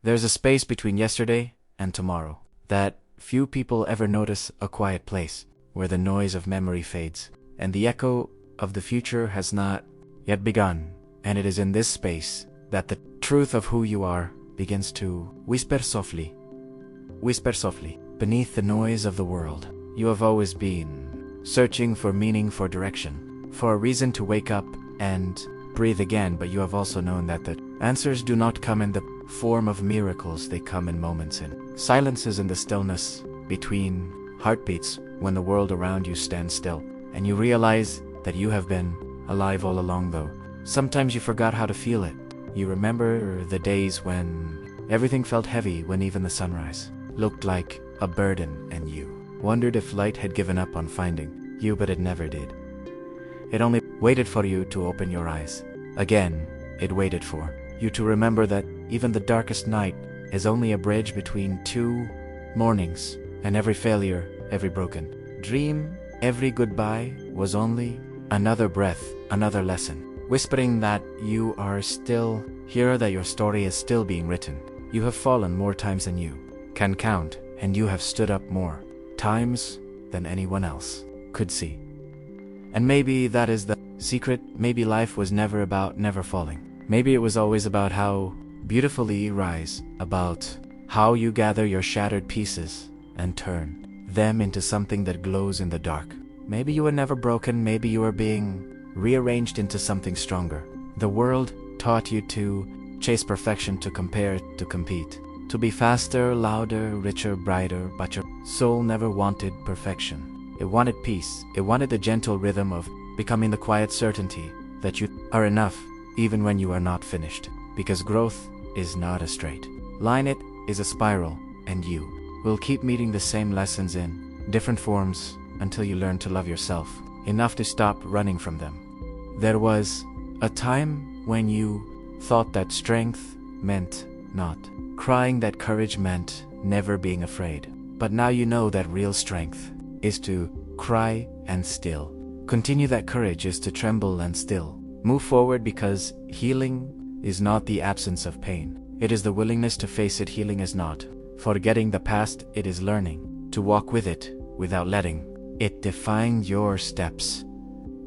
There's a space between yesterday and tomorrow. That few people ever notice, a quiet place where the noise of memory fades, and the echo of the future has not yet begun. And it is in this space that the truth of who you are begins to whisper softly, beneath the noise of the world. You have always been searching for meaning, for direction, for a reason to wake up and breathe again, but you have also known that the answers do not come in the form of miracles. They come in moments, in silences, in the stillness between heartbeats, when the world around you stands still, and you realize that you have been alive all along. Though sometimes you forgot how to feel it. You remember the days when everything felt heavy, when even the sunrise looked like a burden, and you wondered if light had given up on finding you, but it never did. It only waited for you to open your eyes. Again, it waited for you to remember that even the darkest night is only a bridge between two mornings, and every failure, every broken dream, every goodbye was only another breath, another lesson, whispering that you are still here, that your story is still being written. You have fallen more times than you can count, and you have stood up more times than anyone else could see. And maybe that is the secret. Maybe life was never about never falling. Maybe it was always about how beautifully you rise, about how you gather your shattered pieces and turn them into something that glows in the dark. Maybe you were never broken. Maybe you were being rearranged into something stronger. The world taught you to chase perfection, to compare, to compete, to be faster, louder, richer, brighter, but your soul never wanted perfection. It wanted peace. It wanted the gentle rhythm of becoming, the quiet certainty that you are enough even when you are not finished. Because growth is not a straight line, it is a spiral, and you will keep meeting the same lessons in different forms until you learn to love yourself enough to stop running from them. There was a time when you thought that strength meant not crying, that courage meant never being afraid. But now you know that real strength is to cry and still continue. That courage is to tremble and still move forward, because healing is not the absence of pain. It is the willingness to face it. Healing is not forgetting the past. It is learning to walk with it without letting it define your steps.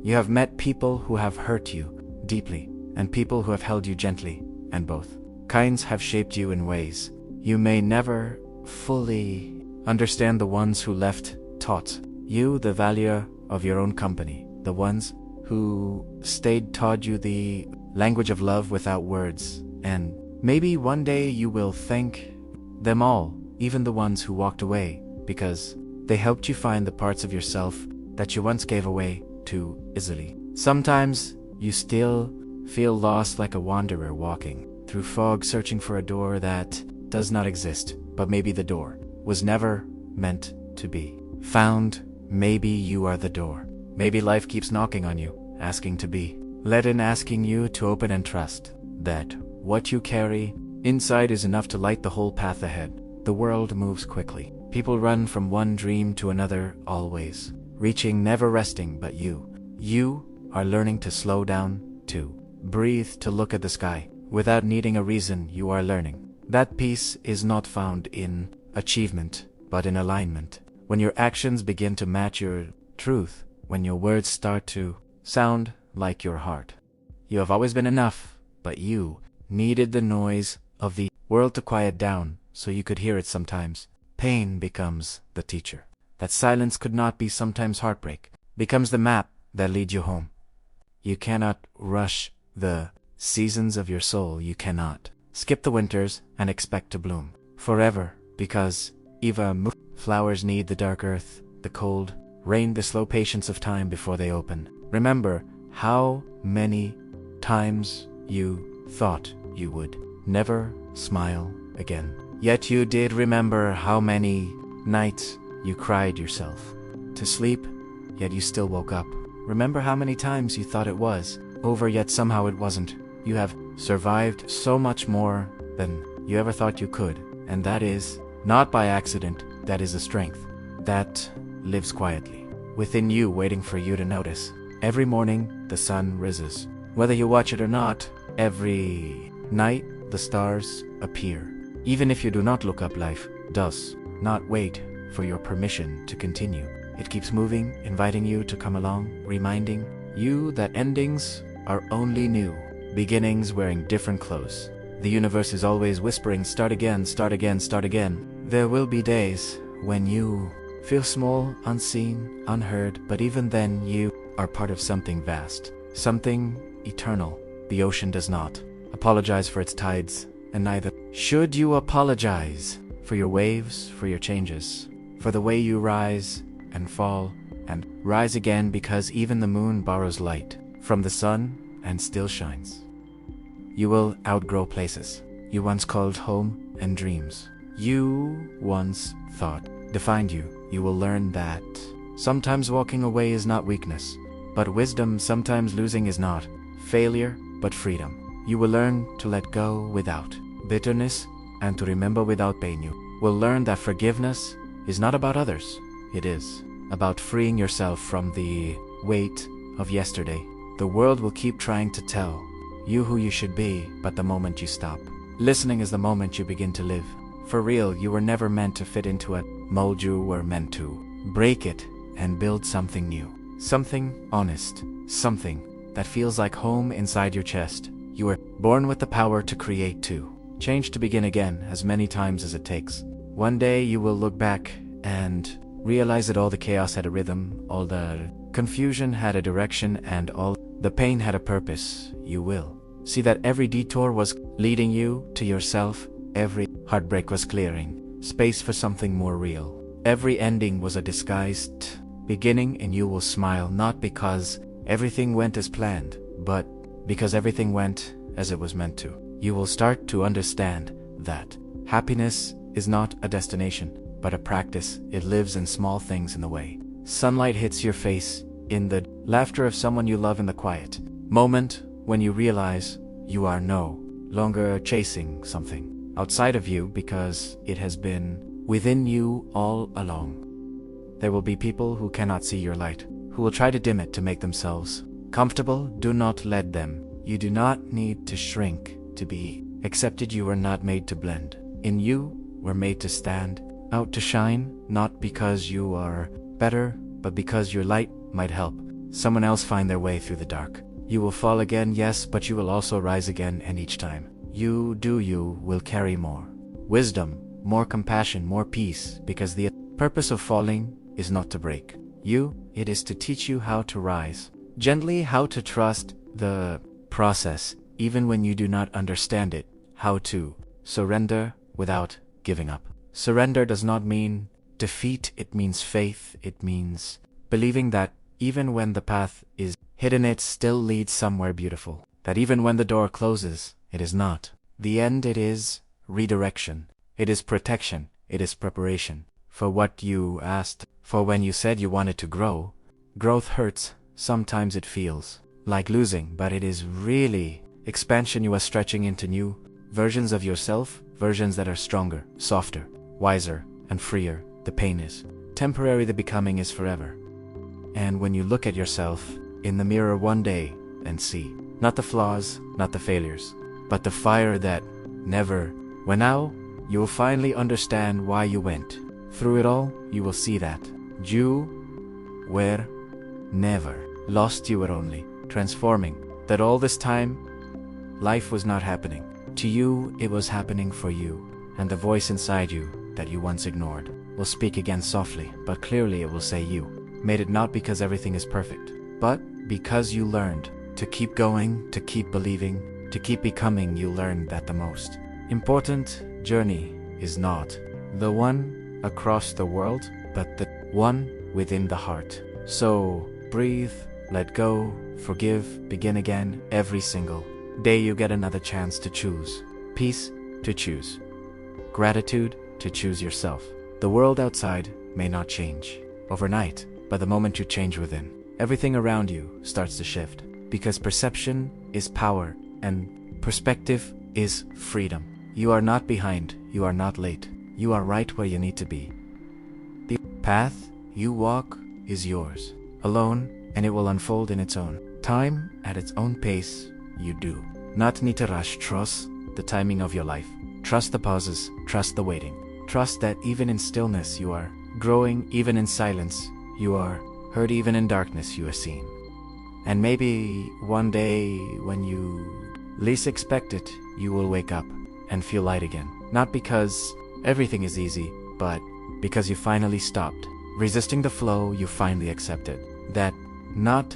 You have met people who have hurt you deeply and people who have held you gently, and both kinds have shaped you in ways you may never fully understand. The ones who left taught you the value of your own company. The ones who stayed taught you the language of love without words. And maybe one day you will thank them all, even the ones who walked away, because they helped you find the parts of yourself that you once gave away too easily. Sometimes you still feel lost, like a wanderer walking through fog, searching for a door that does not exist. But maybe the door was never meant to be found. Maybe you are the door. Maybe life keeps knocking on you, asking to be let in, asking you to open and trust that what you carry inside is enough to light the whole path ahead. The world moves quickly. People run from one dream to another, always reaching, never resting. But you are learning to slow down, to breathe, to look at the sky without needing a reason. You are learning that peace is not found in achievement, but in alignment. When your actions begin to match your truth, when your words start to sound like your heart. You have always been enough, but you needed the noise of the world to quiet down so you could hear it sometimes. Pain becomes the teacher. That silence could not be. Sometimes heartbreak becomes the map that leads you home. You cannot rush the seasons of your soul. You cannot skip the winters and expect to bloom forever, because even flowers need the dark earth, the cold rain, the slow patience of time before they open. Remember how many times you thought you would never smile again. Yet you did. Remember how many nights you cried yourself to sleep, yet you still woke up. Remember how many times you thought it was over, yet somehow it wasn't. You have survived so much more than you ever thought you could, and that is not by accident. That is a strength that lives quietly within you, waiting for you to notice. Every morning the sun rises, whether you watch it or not. Every night the stars appear, Even if you do not look up, life does not wait for your permission to continue. It keeps moving, inviting you to come along, reminding you that endings are only new, beginnings wearing different clothes. The universe is always whispering, start again, start again, start again. There will be days when you feel small, unseen, unheard, but even then you are part of something vast, something eternal. The ocean does not apologize for its tides, and neither should you apologize for your waves, for your changes, for the way you rise and fall and rise again, because even the moon borrows light from the sun and still shines. You will outgrow places you once called home and dreams you once thought defined you. You will learn that sometimes walking away is not weakness, but wisdom. Sometimes losing is not failure, but freedom. You will learn to let go without bitterness and to remember without pain. You will learn that forgiveness is not about others. It is about freeing yourself from the weight of yesterday. The world will keep trying to tell you who you should be, but the moment you stop listening is the moment you begin to live. For real, you were never meant to fit into a mold. You were meant to break it and build something new. Something honest. Something that feels like home inside your chest. You were born with the power to create, to change, to begin again as many times as it takes. One day you will look back and realize that all the chaos had a rhythm, all the confusion had a direction, and all the pain had a purpose. You will see that every detour was leading you to yourself. Every heartbreak was clearing space for something more real. Every ending was a disguised beginning, and you will smile not because everything went as planned, but because everything went as it was meant to. You will start to understand that happiness is not a destination, but a practice. It lives in small things in the way sunlight hits your face, in the laughter of someone you love, in the quiet moment when you realize you are no longer chasing something outside of you because it has been within you all along. There will be people who cannot see your light, who will try to dim it to make themselves comfortable. Do not let them. You do not need to shrink to be accepted. You were not made to blend in. You were made to stand out, to shine, not because you are better, but because your light might help someone else find their way through the dark. You will fall again, yes, but you will also rise again, and each time you do, you will carry more wisdom, more compassion, more peace, because the purpose of falling is not to break you, it is to teach you how to rise gently, how to trust the process even when you do not understand it, how to surrender without giving up. Surrender does not mean defeat, it means faith. It means believing that even when the path is hidden, it still leads somewhere beautiful. That even when the door closes, it is not the end, it is redirection. It is protection. It is preparation for what you asked for. When you said you wanted to grow, growth hurts. Sometimes it feels like losing, but it is really expansion. You are stretching into new versions of yourself, versions that are stronger, softer, wiser, and freer. The pain is temporary, the becoming is forever. And when you look at yourself in the mirror one day and see not the flaws, not the failures, but the fire that never went out, you will finally understand why you went through it all. You will see that you were never lost, you were only transforming. That all this time, life was not happening to you, it was happening for you. And the voice inside you that you once ignored will speak again softly, but clearly. It will say you made it, not because everything is perfect, but because you learned to keep going, to keep believing, to keep becoming. You learned that the most important journey is not the one across the world, but the one within the heart. So breathe, let go, forgive, begin again. Every single day you get another chance to choose peace, to choose gratitude, to choose yourself. The world outside may not change overnight, but the moment you change within, everything around you starts to shift, because perception is power and perspective is freedom. You are not behind, you are not late, you are right where you need to be. The path you walk is yours, alone, and it will unfold in its own time, at its own pace. You do not need to rush. Trust the timing of your life. Trust the pauses, trust the waiting. Trust that even in stillness you are growing, even in silence you are heard, even in darkness you are seen. And maybe one day when you least expect it, you will wake up and feel light again. Not because everything is easy, but because you finally stopped resisting the flow. You finally accepted that not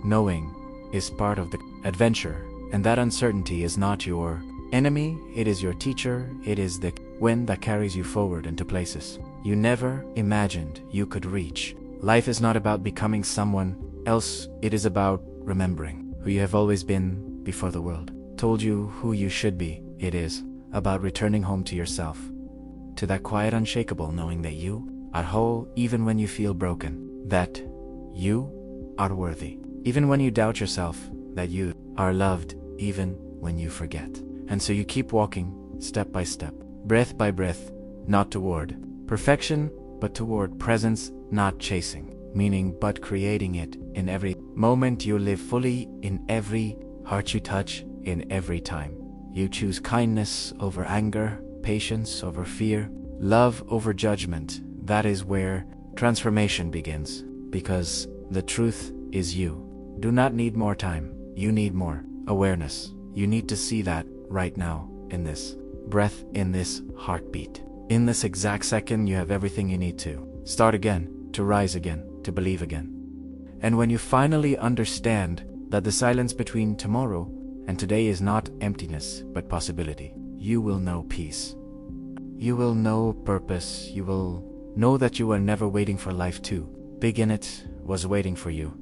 knowing is part of the adventure, and that uncertainty is not your enemy, it is your teacher. It is the wind that carries you forward into places you never imagined you could reach. Life is not about becoming someone else, it is about remembering who you have always been before the world told you who you should be. It is about returning home to yourself, to that quiet, unshakable knowing that you are whole even when you feel broken, that you are worthy even when you doubt yourself, that you are loved even when you forget. And so you keep walking step by step, breath by breath, not toward perfection, but toward presence, not chasing meaning, but creating it in every moment you live fully, in every heart you touch, in every time you choose kindness over anger, patience over fear, love over judgment. That is where transformation begins, because the truth is you do not need more time, you need more awareness. You need to see that right now, in this breath, in this heartbeat. In this exact second, you have everything you need to start again, to rise again, to believe again. And when you finally understand that the silence between tomorrow and today is not emptiness, but possibility, you will know peace. You will know purpose. You will know that you were never waiting for life to begin, it was waiting for you.